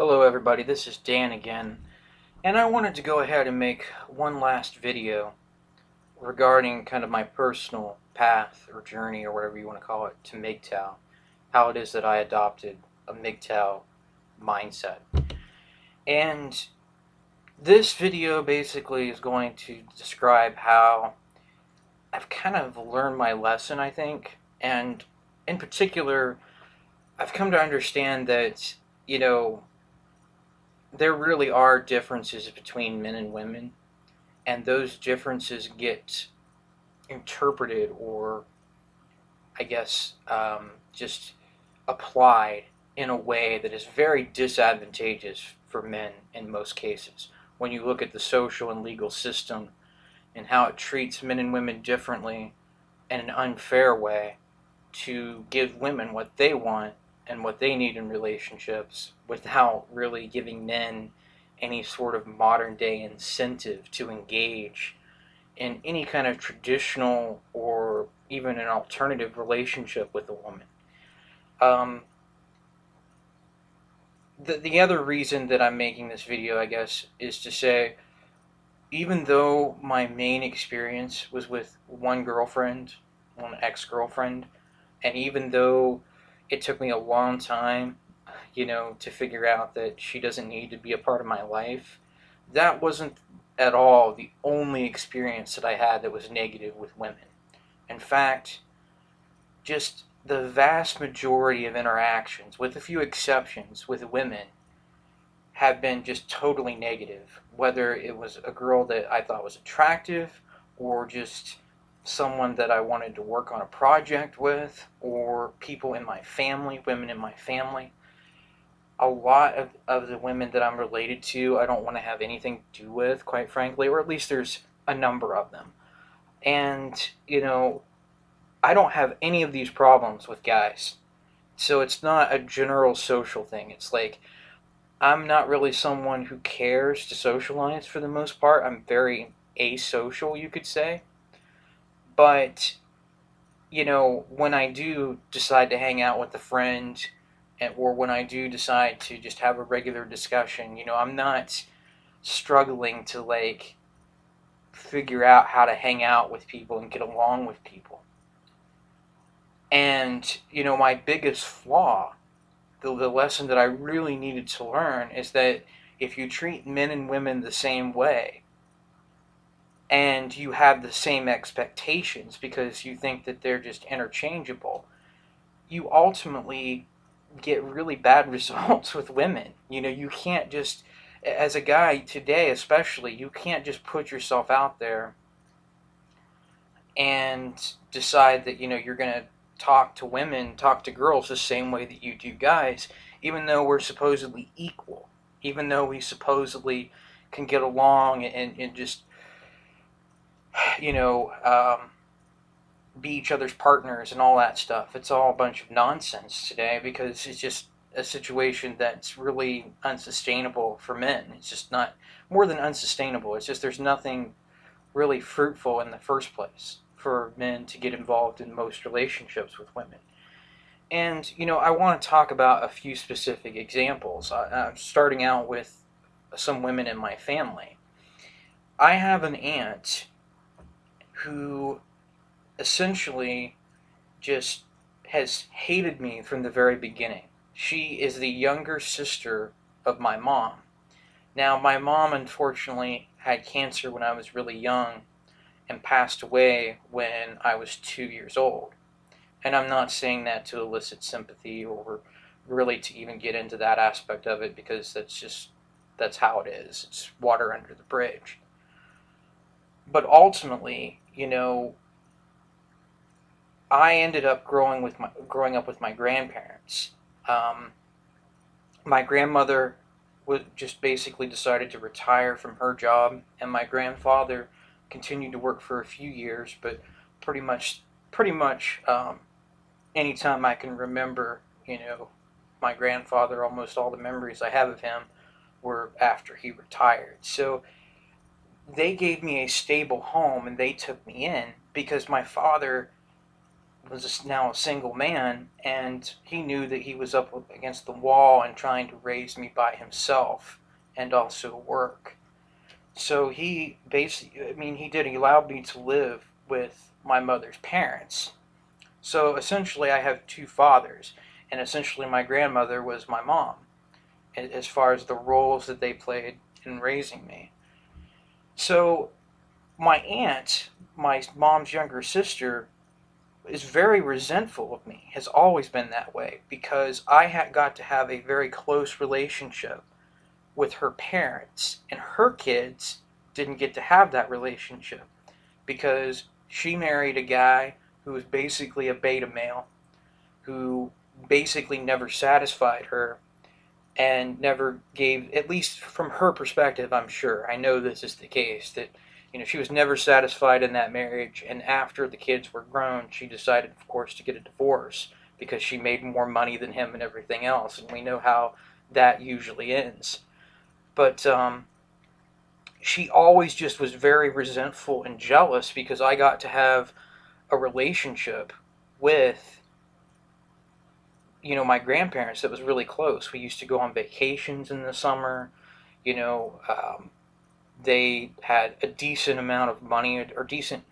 Hello everybody, this is Dan again, and I wanted to go ahead and make one last video regarding kind of my personal path or journey or whatever you want to call it to MGTOW, how it is that I adopted a MGTOW mindset. And this video basically is going to describe how I've kind of learned my lesson, I think, and in particular, I've come to understand that, there really are differences between men and women, and those differences get interpreted or, I guess, just applied in a way that is very disadvantageous for men in most cases. When you look at the social and legal system and how it treats men and women differently in an unfair way to give women what they want and what they need in relationships without really giving men any sort of modern day incentive to engage in any kind of traditional or even an alternative relationship with a woman. Um, the other reason that I'm making this video, I guess, is to say, even though my main experience was with one girlfriend, one ex-girlfriend, and even though it took me a long time, to figure out that she doesn't need to be a part of my life, that wasn't at all the only experience that I had that was negative with women. In fact, just the vast majority of interactions, with a few exceptions, with women have been just totally negative. Whether it was a girl that I thought was attractive, or just someone that I wanted to work on a project with, or people in my family, women in my family. A lot of the women that I'm related to, I don't want to have anything to do with, quite frankly, or at least there's a number of them. And, I don't have any of these problems with guys. So it's not a general social thing. It's like, I'm not really someone who cares to socialize for the most part. I'm very asocial, you could say. But, when I do decide to hang out with a friend, or when I do decide to just have a regular discussion, I'm not struggling to like figure out how to hang out with people and get along with people. And, my biggest flaw, the lesson that I really needed to learn, is that if you treat men and women the same way, and you have the same expectations because you think that they're just interchangeable, you ultimately get really bad results with women. You can't just, as a guy today especially, you can't just put yourself out there and decide that, you're going to talk to girls the same way that you do guys, even though we're supposedly equal, even though we supposedly can get along and just, you know, um, be each other's partners and all that stuff. It's all a bunch of nonsense today because it's just a situation that's really unsustainable for men. It's just not more than unsustainable. It's just there's nothing really fruitful in the first place for men to get involved in most relationships with women. And, I want to talk about a few specific examples. I'm starting out with some women in my family. I have an aunt who essentially just has hated me from the very beginning. She is the younger sister of my mom. Now, my mom unfortunately had cancer when I was really young and passed away when I was 2 years old. And I'm not saying that to elicit sympathy or really to even get into that aspect of it, because that's how it is. It's water under the bridge. But ultimately, I ended up growing up with my grandparents. Um, my grandmother just basically decided to retire from her job, and my grandfather continued to work for a few years, but pretty much anytime I can remember, my grandfather, almost all the memories I have of him were after he retired. So they gave me a stable home and they took me in because my father was now a single man, and he knew that he was up against the wall and trying to raise me by himself and also work. So he basically, I mean, he allowed me to live with my mother's parents. So essentially, I have two fathers, and essentially, my grandmother was my mom as far as the roles that they played in raising me. So my aunt, my mom's younger sister, is very resentful of me, has always been that way, because I had got to have a very close relationship with her parents, and her kids didn't get to have that relationship because she married a guy who was basically a beta male who basically never satisfied her and never gave, at least from her perspective, I'm sure, I know this is the case, that she was never satisfied in that marriage, and after the kids were grown, she decided, of course, to get a divorce because she made more money than him and everything else, and we know how that usually ends. But she always just was very resentful and jealous because I got to have a relationship with my grandparents that was really close. We used to go on vacations in the summer. You know, they had a decent amount of money, or decent,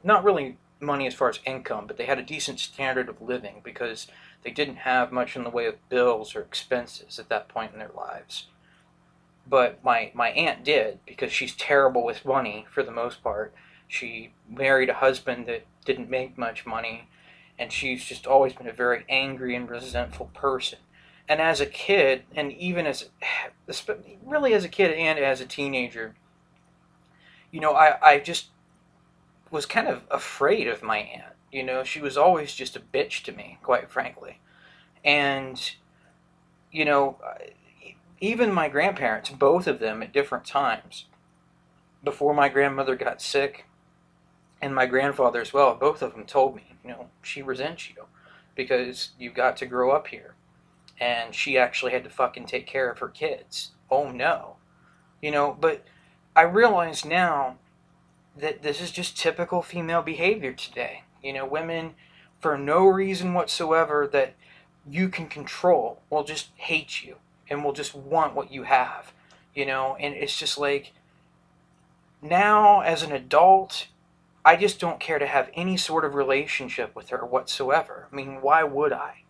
not really money as far as income, but they had a decent standard of living because they didn't have much in the way of bills or expenses at that point in their lives. But my aunt did, because she's terrible with money for the most part. She married a husband that didn't make much money, and she's just always been a very angry and resentful person. And as a kid, and even really as a kid and as a teenager, I just was kind of afraid of my aunt. She was always just a bitch to me, quite frankly. And, you know, even my grandparents, both of them at different times, before my grandmother got sick, and my grandfather as well, both of them told me, she resents you because you got to grow up here. And she actually had to fucking take care of her kids. Oh no. But I realize now that this is just typical female behavior today. Women, for no reason whatsoever that you can control, will just hate you and will just want what you have. And it's just like, now as an adult, I just don't care to have any sort of relationship with her whatsoever. I mean, why would I?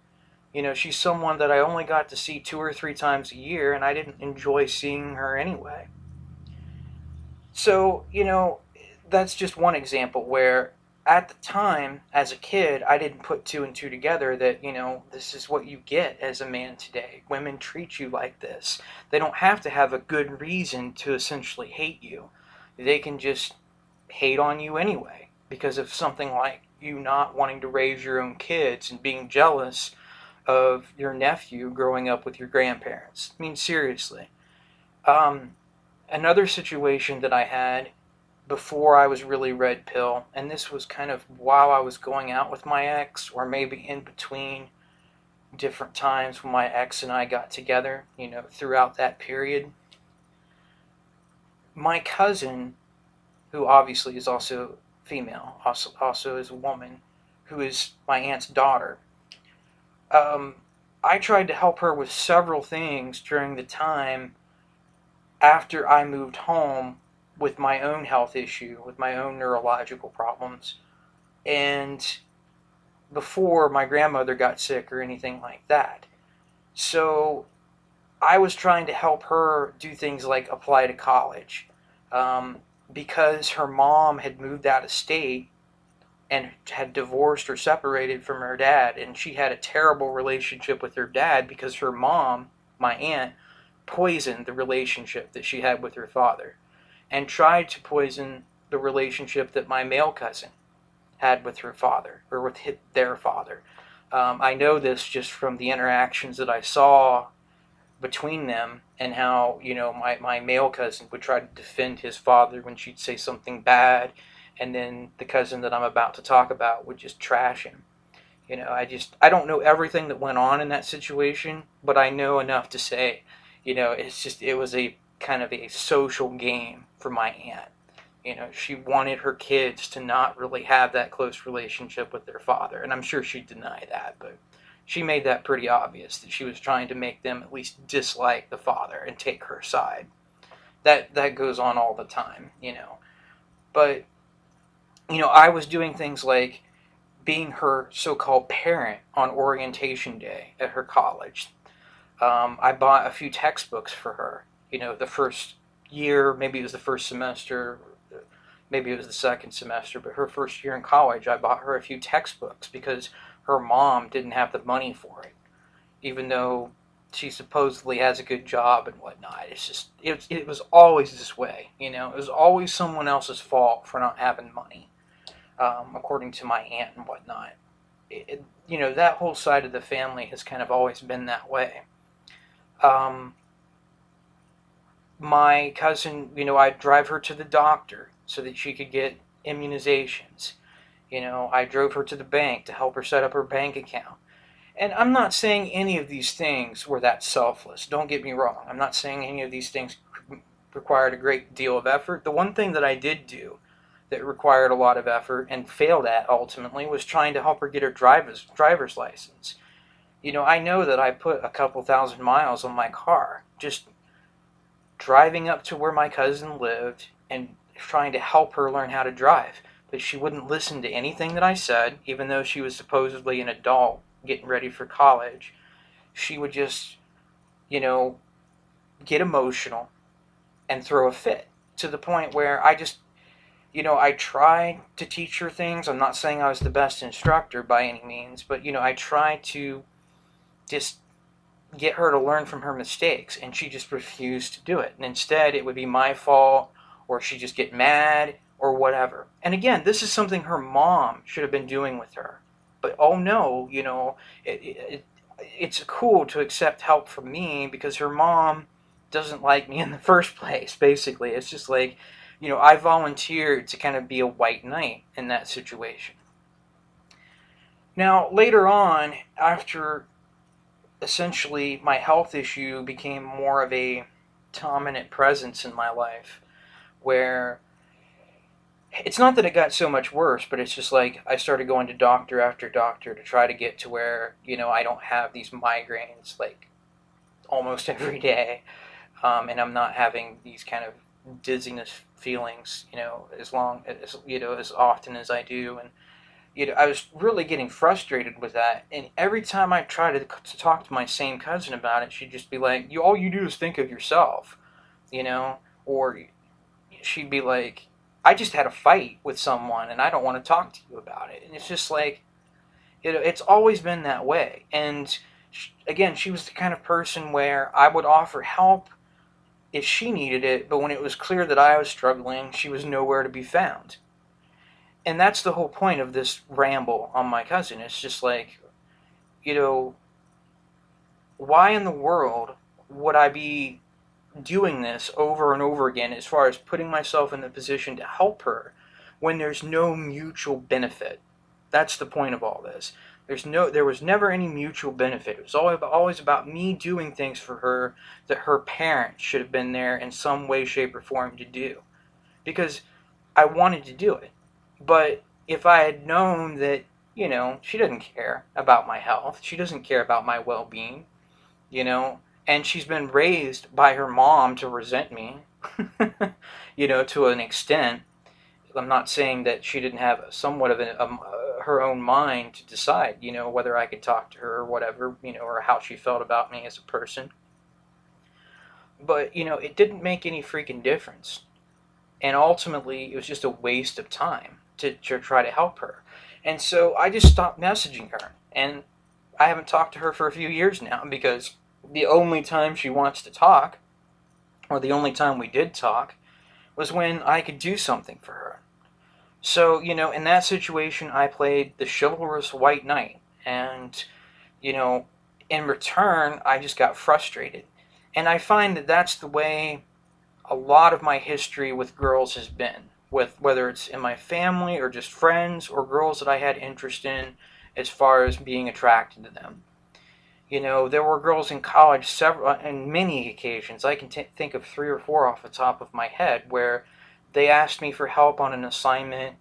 She's someone that I only got to see 2 or 3 times a year, and I didn't enjoy seeing her anyway. So, that's just one example where at the time, as a kid, I didn't put two and two together that, this is what you get as a man today. Women treat you like this. They don't have to have a good reason to essentially hate you. They can just hate on you anyway because of something like you not wanting to raise your own kids and being jealous of your nephew growing up with your grandparents. I mean, seriously. Um, Another situation that I had before I was really red pill, and this was kind of while I was going out with my ex, or maybe in between different times when my ex and I got together, throughout that period. My cousin, who obviously is also female, also is a woman, who is my aunt's daughter. Um, I tried to help her with several things during the time after I moved home with my own health issue, with my own neurological problems, and before my grandmother got sick or anything like that. So I was trying to help her do things like apply to college, um, because her mom had moved out of state and had divorced or separated from her dad, and she had a terrible relationship with her dad because her mom, my aunt, poisoned the relationship that she had with her father and tried to poison the relationship that my male cousin had with her father, or with their father. I know this just from the interactions that I saw between them, and how, my male cousin would try to defend his father when she'd say something bad, and then the cousin that I'm about to talk about would just trash him. I don't know everything that went on in that situation, but I know enough to say, it was a kind of a social game for my aunt. You know, she wanted her kids to not really have that close relationship with their father. And I'm sure she'd deny that, but she made that pretty obvious that she was trying to make them at least dislike the father and take her side. That goes on all the time, you know. But, you know, I was doing things like being her so-called parent on orientation day at her college. I bought a few textbooks for her. You know, the first year, maybe it was the first semester, maybe it was the second semester, but her first year in college, I bought her a few textbooks because her mom didn't have the money for it, even though she supposedly has a good job and whatnot. It's just, it was always this way, you know. It was always someone else's fault for not having money, according to my aunt and whatnot. You know, that whole side of the family has kind of always been that way. Um, my cousin, you know, I'd drive her to the doctor so that she could get immunizations. You know, I drove her to the bank to help her set up her bank account. And I'm not saying any of these things were that selfless. Don't get me wrong. I'm not saying any of these things required a great deal of effort. The one thing that I did do that required a lot of effort and failed at ultimately was trying to help her get her driver's license. You know, I know that I put a couple thousand miles on my car just driving up to where my cousin lived and trying to help her learn how to drive. But she wouldn't listen to anything that I said, even though she was supposedly an adult getting ready for college. She would just, you know, get emotional and throw a fit to the point where I just, you know, I tried to teach her things. I'm not saying I was the best instructor by any means, but, you know, I tried to just get her to learn from her mistakes, and she just refused to do it. And instead, it would be my fault, or she'd just get mad, or whatever. And again, this is something her mom should have been doing with her. But oh no, you know, it's cool to accept help from me because her mom doesn't like me in the first place, basically. It's just like, you know, I volunteered to kind of be a white knight in that situation. Now, later on, after essentially my health issue became more of a dominant presence in my life, where it's not that it got so much worse, but it's just like I started going to doctor after doctor to try to get to where, you know, I don't have these migraines like almost every day, and I'm not having these kind of dizziness feelings, you know, as long as, you know, as often as I do. And you know, I was really getting frustrated with that. And every time I tried to talk to my same cousin about it, she'd just be like, "You all you do is think of yourself," you know, or she'd be like, "I just had a fight with someone, and I don't want to talk to you about it." And it's just like, you know, it's always been that way. And again, she was the kind of person where I would offer help if she needed it, but when it was clear that I was struggling, she was nowhere to be found. And that's the whole point of this ramble on my cousin. It's just like, you know, why in the world would I be doing this over and over again as far as putting myself in the position to help her when there's no mutual benefit? That's the point of all this. There was never any mutual benefit. It was always about me doing things for her that her parents should have been there in some way, shape, or form to do. Because I wanted to do it. But if I had known that, you know, she doesn't care about my health, she doesn't care about my well-being, you know, and she's been raised by her mom to resent me, you know, to an extent. I'm not saying that she didn't have somewhat of her own mind to decide, you know, whether I could talk to her or whatever, you know, or how she felt about me as a person. But, you know, it didn't make any freaking difference. And ultimately, it was just a waste of time to try to help her. And so I just stopped messaging her. And I haven't talked to her for a few years now because the only time she wants to talk, or the only time we did talk, was when I could do something for her. So, you know, in that situation, I played the chivalrous white knight. And, you know, in return, I just got frustrated. And I find that that's the way a lot of my history with girls has been, with whether it's in my family or just friends or girls that I had interest in as far as being attracted to them. You know, there were girls in college several, on many occasions. I can think of 3 or 4 off the top of my head where they asked me for help on an assignment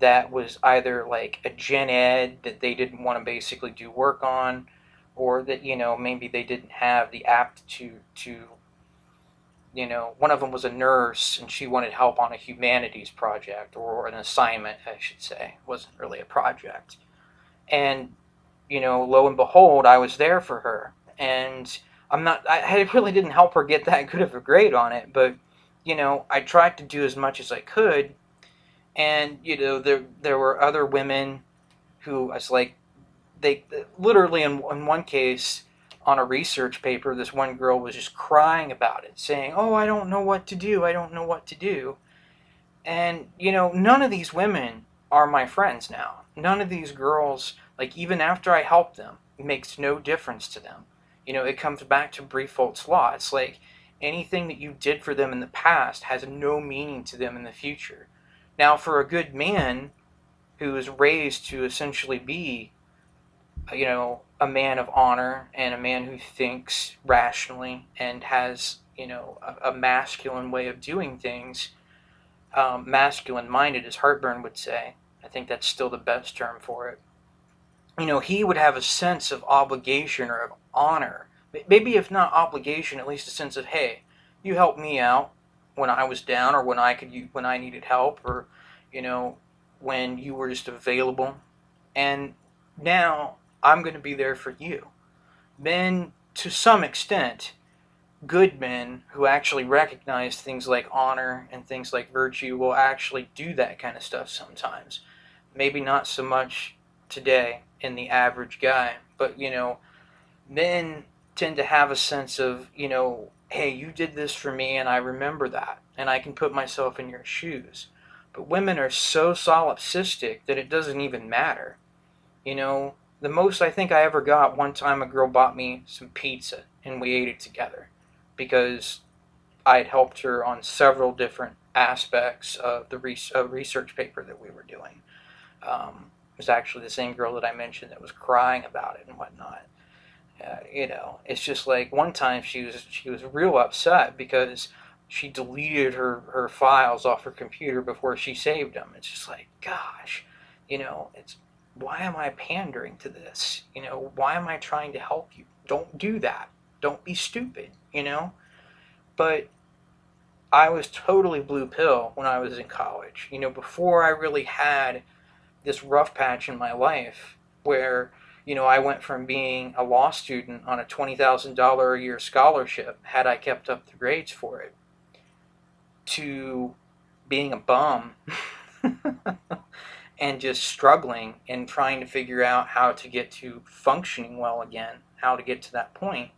that was either like a gen ed that they didn't want to basically do work on, or that, maybe they didn't have the aptitude to, one of them was a nurse and she wanted help on a humanities project, or an assignment, I should say. It wasn't really a project. And, lo and behold, I was there for her. And I really didn't help her get that good of a grade on it, but, I tried to do as much as I could. And, there were other women who I was like, they literally, in one case, on a research paper, this one girl was just crying about it, saying, "Oh, I don't know what to do. I don't know what to do." And, none of these women are my friends now. None of these girls, like, even after I help them, it makes no difference to them. It comes back to Brifolt's law. It's like anything that you did for them in the past has no meaning to them in the future. Now, for a good man who is raised to essentially be, a man of honor and a man who thinks rationally and has, a masculine way of doing things, masculine minded, as Heartburn would say. I think that's still the best term for it. He would have a sense of obligation or of honor. Maybe if not obligation, at least a sense of, hey, you helped me out when I was down, or when I needed help, or, when you were just available. And now I'm going to be there for you. Men, to some extent, good men who actually recognize things like honor and things like virtue will actually do that kind of stuff sometimes. Maybe not so much today in the average guy, but, men tend to have a sense of, hey, you did this for me and I remember that and I can put myself in your shoes. But women are so solipsistic that it doesn't even matter. The most I think I ever got, one time a girl bought me some pizza and we ate it together because I had helped her on several different aspects of the research paper that we were doing. It was actually the same girl that I mentioned that was crying about it and whatnot. It's just like one time she was real upset because she deleted her files off her computer before she saved them. It's just like, gosh, it's, why am I pandering to this? Why am I trying to help you? Don't do that. Don't be stupid, But I was totally blue pill when I was in college. Before I really had this rough patch in my life where, I went from being a law student on a $20,000 a year scholarship, had I kept up the grades for it, to being a bum and just struggling and trying to figure out how to get to functioning well again, how to get to that point.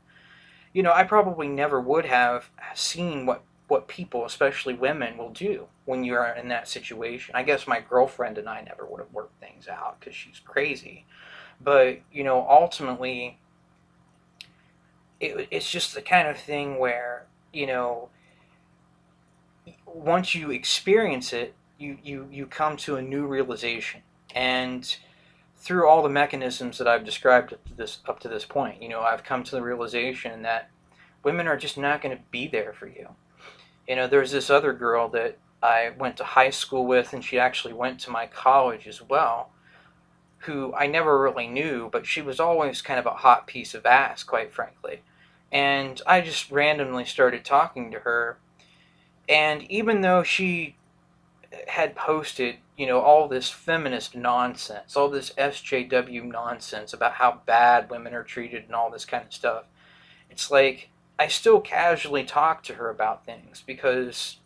I probably never would have seen what people, especially women, will do when you're in that situation. I guess my girlfriend and I never would have worked things out because she's crazy. But, ultimately, it's just the kind of thing where, once you experience it, you come to a new realization. And through all the mechanisms that I've described up to this point, I've come to the realization that women are just not going to be there for you. There's this other girl that I went to high school with, and she actually went to my college as well, who I never really knew, but she was always kind of a hot piece of ass, quite frankly. And I just randomly started talking to her, and even though she had posted, all this feminist nonsense, all this SJW nonsense about how bad women are treated and all this kind of stuff, it's like I still casually talked to her about things because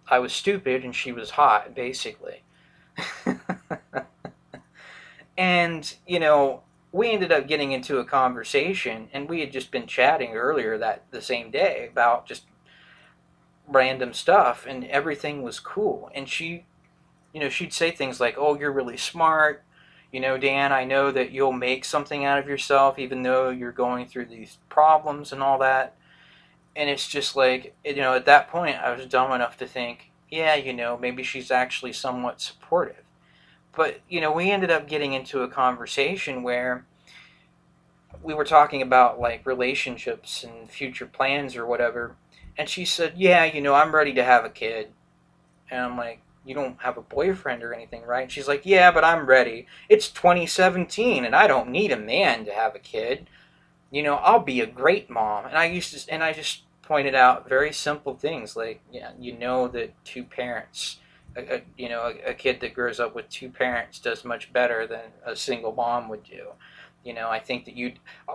I was stupid and she was hot, basically. And, we ended up getting into a conversation, and we had just been chatting earlier the same day about just random stuff, and everything was cool. And she'd say things like, "Oh, you're really smart. Dan, I know that you'll make something out of yourself even though you're going through these problems and all that." And it's just like, at that point, I was dumb enough to think, yeah, maybe she's actually somewhat supportive. But, we ended up getting into a conversation where we were talking about, like, relationships and future plans or whatever. And she said, yeah, I'm ready to have a kid. And I'm like, you don't have a boyfriend or anything, right? And she's like, yeah, but I'm ready. It's 2017 and I don't need a man to have a kid. I'll be a great mom. And I just pointed out very simple things like, yeah, that two parents, a kid that grows up with two parents does much better than a single mom would do. I think that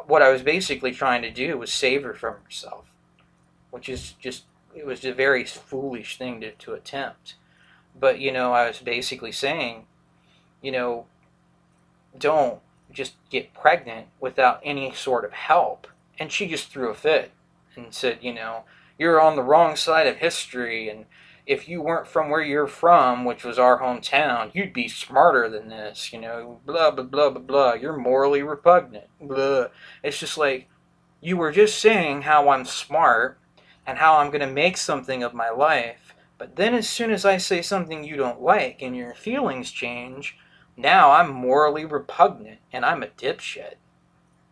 what I was basically trying to do was save her from herself, which is just, it was a very foolish thing to attempt. But, I was basically saying, you know, don't just get pregnant without any sort of help. And she just threw a fit and said, you're on the wrong side of history. And if you weren't from where you're from, which was our hometown, you'd be smarter than this, blah, blah, blah, blah, blah. You're morally repugnant. Blah. It's just like, you were just saying how I'm smart and how I'm going to make something of my life. But then as soon as I say something you don't like and your feelings change, now I'm morally repugnant and I'm a dipshit.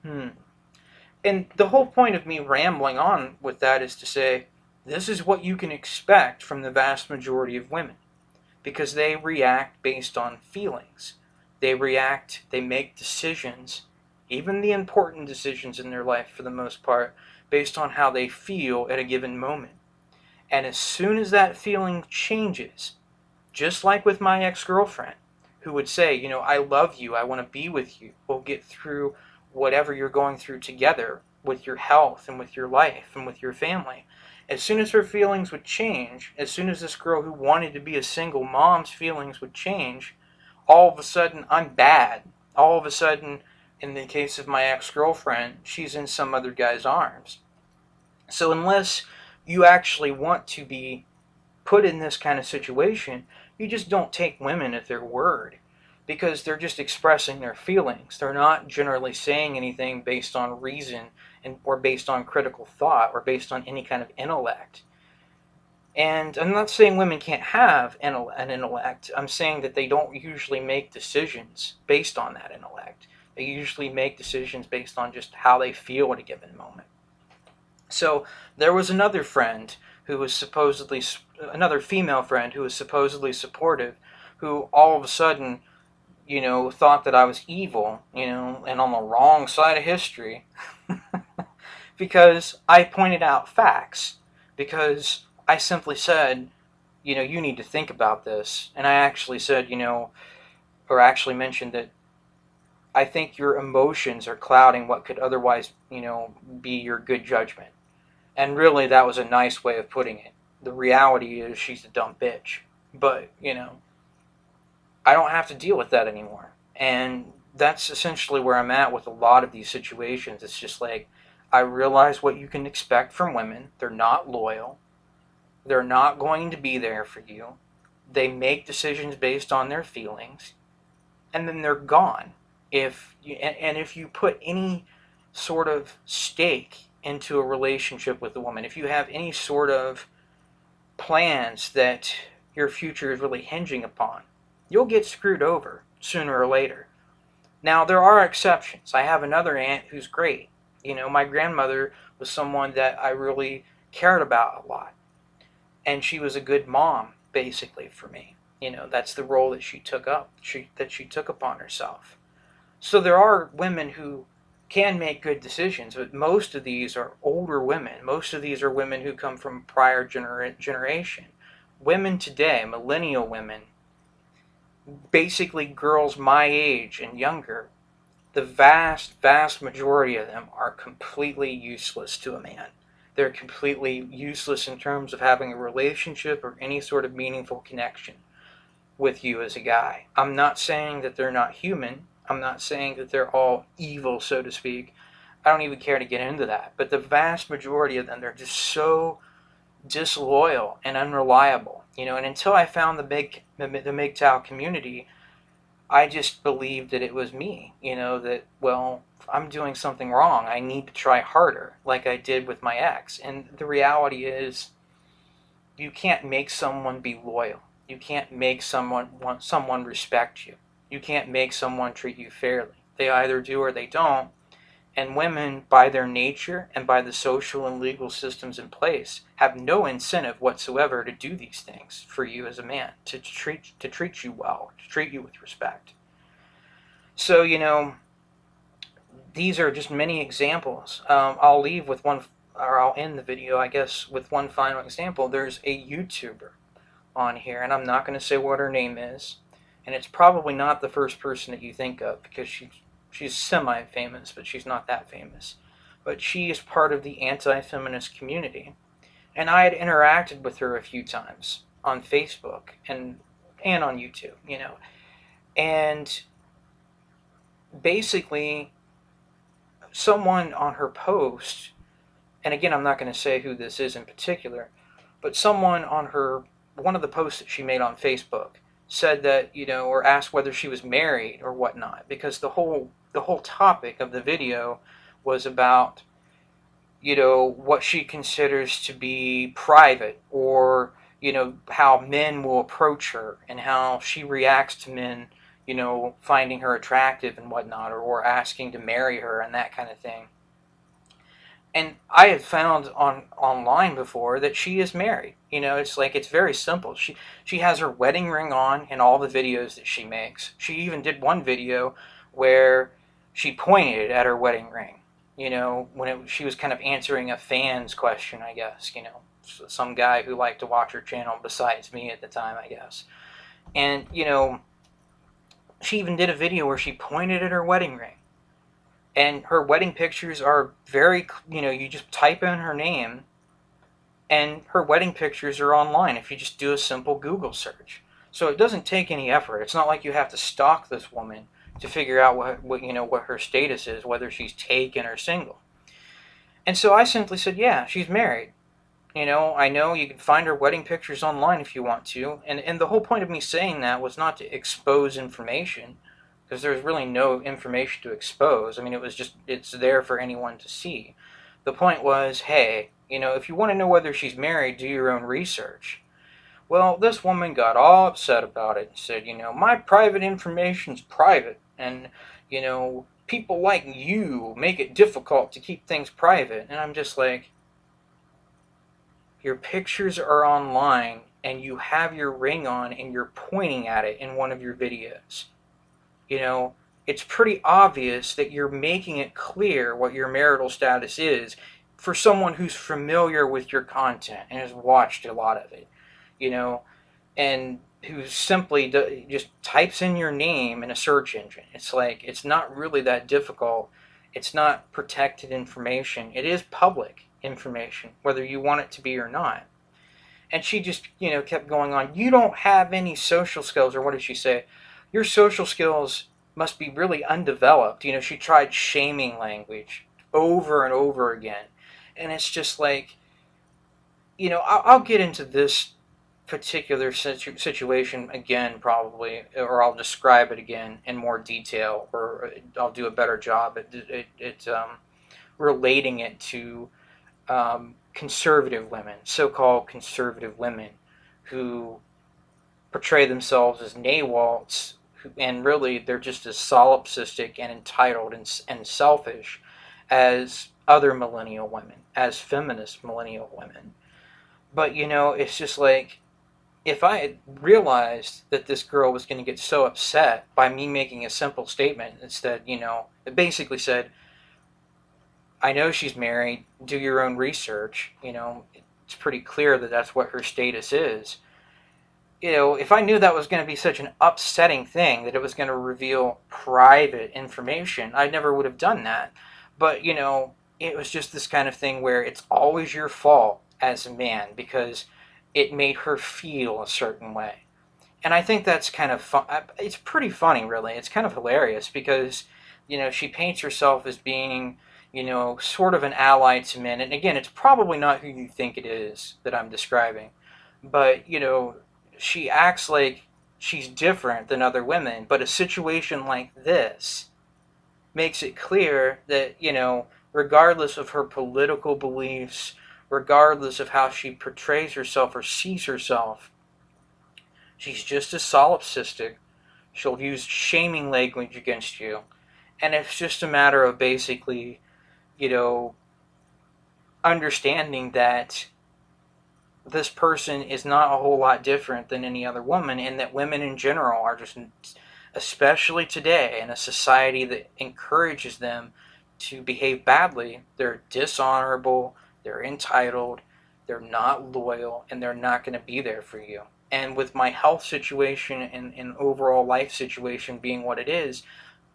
And the whole point of me rambling on with that is to say, this is what you can expect from the vast majority of women. Because they react based on feelings. They make decisions, even the important decisions in their life for the most part, based on how they feel at a given moment. And as soon as that feeling changes, just like with my ex-girlfriend, who would say, I love you, I want to be with you, we'll get through whatever you're going through together with your health and with your life and with your family. As soon as her feelings would change, as soon as this girl who wanted to be a single mom's feelings would change, all of a sudden I'm bad. All of a sudden, in the case of my ex-girlfriend, she's in some other guy's arms. So unless you actually want to be put in this kind of situation, you just don't take women at their word, because they're just expressing their feelings. They're not generally saying anything based on reason or based on critical thought or based on any kind of intellect. And I'm not saying women can't have an intellect. I'm saying that they don't usually make decisions based on that intellect. They usually make decisions based on just how they feel at a given moment. So there was another friend who was supposedly, another female friend who was supposedly supportive, who all of a sudden, thought that I was evil, and on the wrong side of history, because I pointed out facts, because I simply said, you need to think about this. And I actually said, or actually mentioned that I think your emotions are clouding what could otherwise, be your good judgment. And really, that was a nice way of putting it. The reality is she's a dumb bitch. But, I don't have to deal with that anymore. And that's essentially where I'm at with a lot of these situations. It's just like, I realize what you can expect from women. They're not loyal. They're not going to be there for you. They make decisions based on their feelings. And then they're gone. If you put any sort of stake into a relationship with a woman, if you have any sort of plans that your future is really hinging upon, you'll get screwed over sooner or later. Now, there are exceptions. I have another aunt who's great. My grandmother was someone that I really cared about a lot. And she was a good mom, basically, for me. That's the role that she took upon herself. So there are women who can make good decisions, but most of these are older women. Most of these are women who come from a prior generation. Women today, millennial women, basically girls my age and younger, the vast, vast majority of them are completely useless to a man. They're completely useless in terms of having a relationship or any sort of meaningful connection with you as a guy. I'm not saying that they're not human. I'm not saying that they're all evil, so to speak. I don't even care to get into that. But the vast majority of them, they're just so disloyal and unreliable. And until I found the MGTOW community, I just believed that it was me. That, well, I'm doing something wrong. I need to try harder, like I did with my ex. And the reality is, you can't make someone be loyal. You can't make someone respect you. You can't make someone treat you fairly. They either do or they don't. And women, by their nature and by the social and legal systems in place, have no incentive whatsoever to do these things for you as a man, to treat you well, to treat you with respect. So, these are just many examples. I'll leave with one, or I'll end the video, I guess, with one final example. There's a YouTuber on here, and I'm not going to say what her name is, and it's probably not the first person that you think of, because she's semi-famous, but she's not that famous. But she is part of the anti-feminist community, and I had interacted with her a few times on Facebook and on YouTube, and basically someone on her post, and again, I'm not going to say who this is in particular, but someone on one of the posts that she made on Facebook said that, or asked whether she was married or whatnot, because the whole topic of the video was about, what she considers to be private, or, how men will approach her and how she reacts to men, finding her attractive and whatnot, or asking to marry her and that kind of thing. And I had found online before that she is married. It's very simple. She has her wedding ring on in all the videos that she makes. She even did one video where she pointed at her wedding ring. When she was kind of answering a fan's question, I guess. Some guy who liked to watch her channel besides me at the time, I guess. And she even did a video where she pointed at her wedding ring. And her wedding pictures are very, you just type in her name, and her wedding pictures are online if you just do a simple Google search. So it doesn't take any effort. It's not like you have to stalk this woman to figure out what her status is, whether she's taken or single. And so I simply said, yeah, she's married. I know you can find her wedding pictures online if you want to. And the whole point of me saying that was not to expose information, because there's really no information to expose. I mean, it's there for anyone to see. The point was, hey, if you want to know whether she's married, do your own research. Well, this woman got all upset about it and said, my private information's private, and, people like you make it difficult to keep things private. And I'm just like, your pictures are online, and you have your ring on, and you're pointing at it in one of your videos. It's pretty obvious that you're making it clear what your marital status is for someone who's familiar with your content and has watched a lot of it, and who simply just types in your name in a search engine. It's not really that difficult. It's not protected information. It is public information, whether you want it to be or not. And she just, kept going on. You don't have any social skills, or what did she say? Your social skills must be really undeveloped. She tried shaming language over and over again. And it's just like, I'll get into this particular situation again probably, or I'll describe it again in more detail, or I'll do a better job at relating it to conservative women, so-called conservative women, who portray themselves as nawalts, and really they're just as solipsistic and entitled and selfish as other millennial women, as feminist millennial women. But it's just like, if I had realized that this girl was going to get so upset by me making a simple statement, instead, it basically said, I know she's married, do your own research, it's pretty clear that that's what her status is. If I knew that was going to be such an upsetting thing, that it was going to reveal private information, I never would have done that. But, it was just this kind of thing where it's always your fault as a man because it made her feel a certain way. And I think that's kind of fun. It's pretty funny, really. It's kind of hilarious because, she paints herself as being, sort of an ally to men. And again, it's probably not who you think it is that I'm describing. But, she acts like she's different than other women. But a situation like this makes it clear that, regardless of her political beliefs, regardless of how she portrays herself or sees herself, she's just as solipsistic. She'll use shaming language against you. And it's just a matter of basically, you know, understanding that this person is not a whole lot different than any other woman, and that women in general are just, especially today in a society that encourages them to behave badly, they're dishonorable, they're entitled, they're not loyal, and they're not going to be there for you. And with my health situation and overall life situation being what it is,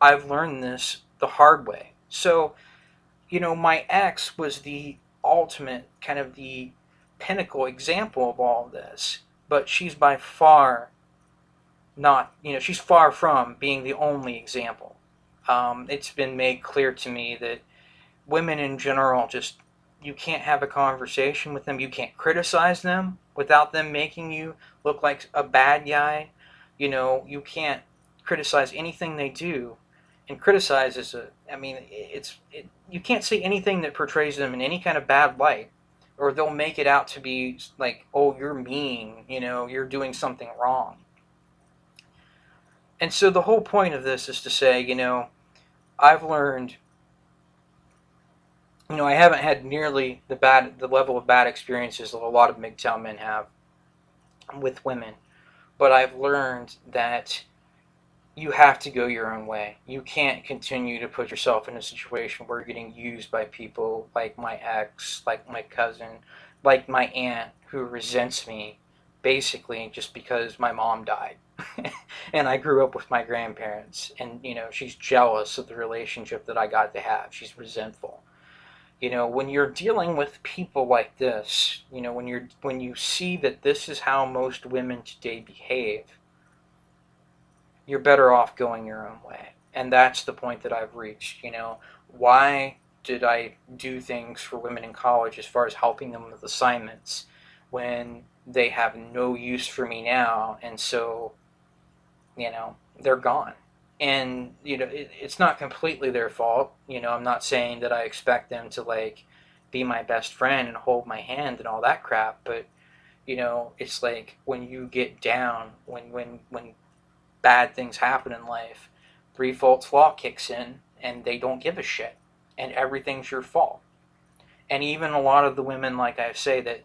I've learned this the hard way. So, my ex was the ultimate, kind of the pinnacle example of all of this, but she's by far not, she's far from being the only example. It's been made clear to me that women in general just, you can't have a conversation with them, you can't criticize them without them making you look like a bad guy. You can't criticize anything they do, and criticize is you can't say anything that portrays them in any kind of bad light, or they'll make it out to be like, oh, you're mean, you're doing something wrong. And so the whole point of this is to say, I've learned, I haven't had nearly the level of bad experiences that a lot of MGTOW men have with women, but I've learned that you have to go your own way. You can't continue to put yourself in a situation where you're getting used by people like my ex, like my cousin, like my aunt, who resents me basically just because my mom died. And I grew up with my grandparents, and she's jealous of the relationship that I got to have. She's resentful. When you're dealing with people like this, when you see that this is how most women today behave, you're better off going your own way. And that's the point that I've reached. Why did I do things for women in college as far as helping them with assignments when they have no use for me now? And so, they're gone. And, it's not completely their fault. I'm not saying that I expect them to, like, be my best friend and hold my hand and all that crap, but, it's like when you get down, when bad things happen in life, three faults law kicks in, and they don't give a shit, and everything's your fault. And even a lot of the women, like I say, that,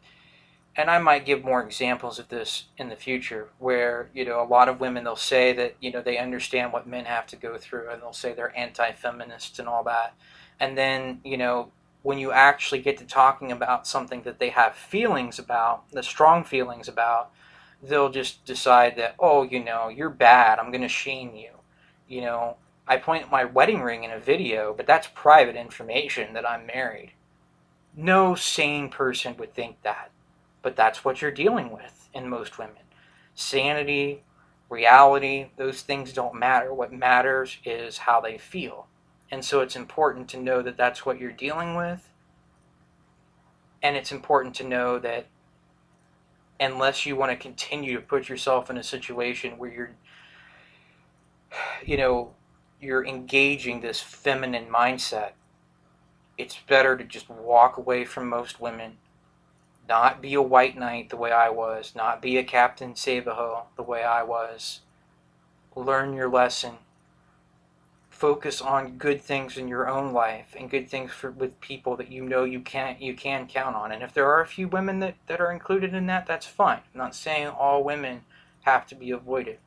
and I might give more examples of this in the future, where a lot of women, they'll say that they understand what men have to go through, and they'll say they're anti-feminists and all that, and then when you actually get to talking about something that they have feelings about, the strong feelings about, they'll just decide that, oh, you're bad, I'm going to shame you. I point at my wedding ring in a video, but that's private information that I'm married. No sane person would think that, but that's what you're dealing with in most women. Sanity, reality, those things don't matter. What matters is how they feel. And so it's important to know that that's what you're dealing with. And it's important to know that unless you want to continue to put yourself in a situation where you're engaging this feminine mindset, it's better to just walk away from most women, not be a white knight the way I was, not be a Captain Save-A-Ho the way I was. Learn your lesson. Focus on good things in your own life and good things with people that you can count on. And if there are a few women that are included in that, that's fine. I'm not saying all women have to be avoided.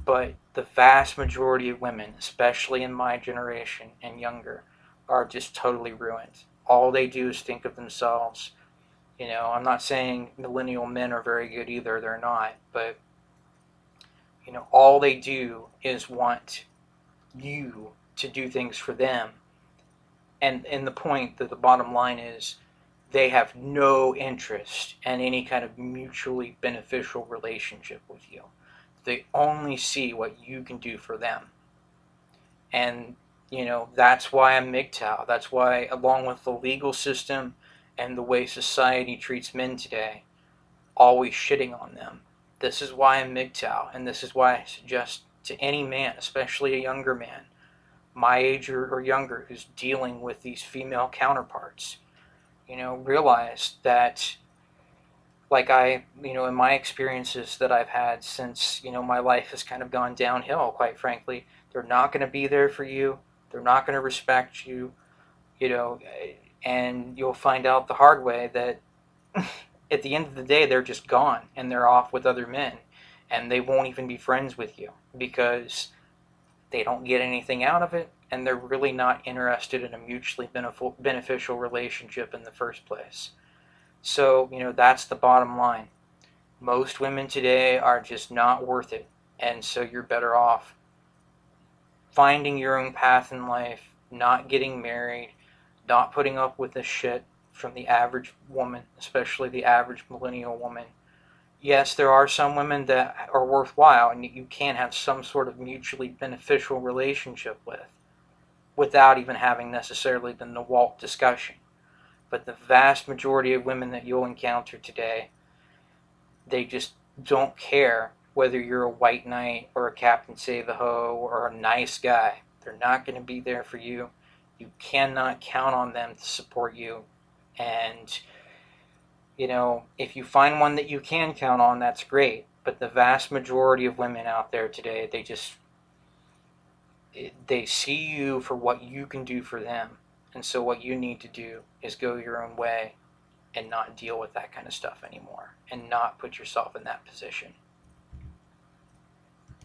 But the vast majority of women, especially in my generation and younger, are just totally ruined. All they do is think of themselves. I'm not saying millennial men are very good either. They're not. But, all they do is want you to do things for them. And the bottom line is, they have no interest in any kind of mutually beneficial relationship with you. They only see what you can do for them. And, that's why I'm MGTOW. That's why, along with the legal system and the way society treats men today, always shitting on them, this is why I'm MGTOW. And this is why I suggest to any man, especially a younger man, my age or younger, who's dealing with these female counterparts, realize that, like in my experiences that I've had since, my life has kind of gone downhill, quite frankly, They're not going to be there for you. They're not going to respect you, you know, and you'll find out the hard way that at the end of the day, they're just gone and they're off with other men, and they won't even be friends with you because they don't get anything out of it, and they're really not interested in a mutually beneficial relationship in the first place. So, that's the bottom line. Most women today are just not worth it, and so you're better off finding your own path in life, not getting married, not putting up with this shit from the average woman, especially the average millennial woman. Yes, there are some women that are worthwhile and you can have some sort of mutually beneficial relationship with without even having necessarily the NWALT discussion. But the vast majority of women that you'll encounter today, they just don't care whether you're a white knight or a Captain Save-A-Ho or a nice guy. They're not going to be there for you. You cannot count on them to support you. And, if you find one that you can count on, that's great. But the vast majority of women out there today, they see you for what you can do for them. And so what you need to do is go your own way and not deal with that kind of stuff anymore and not put yourself in that position.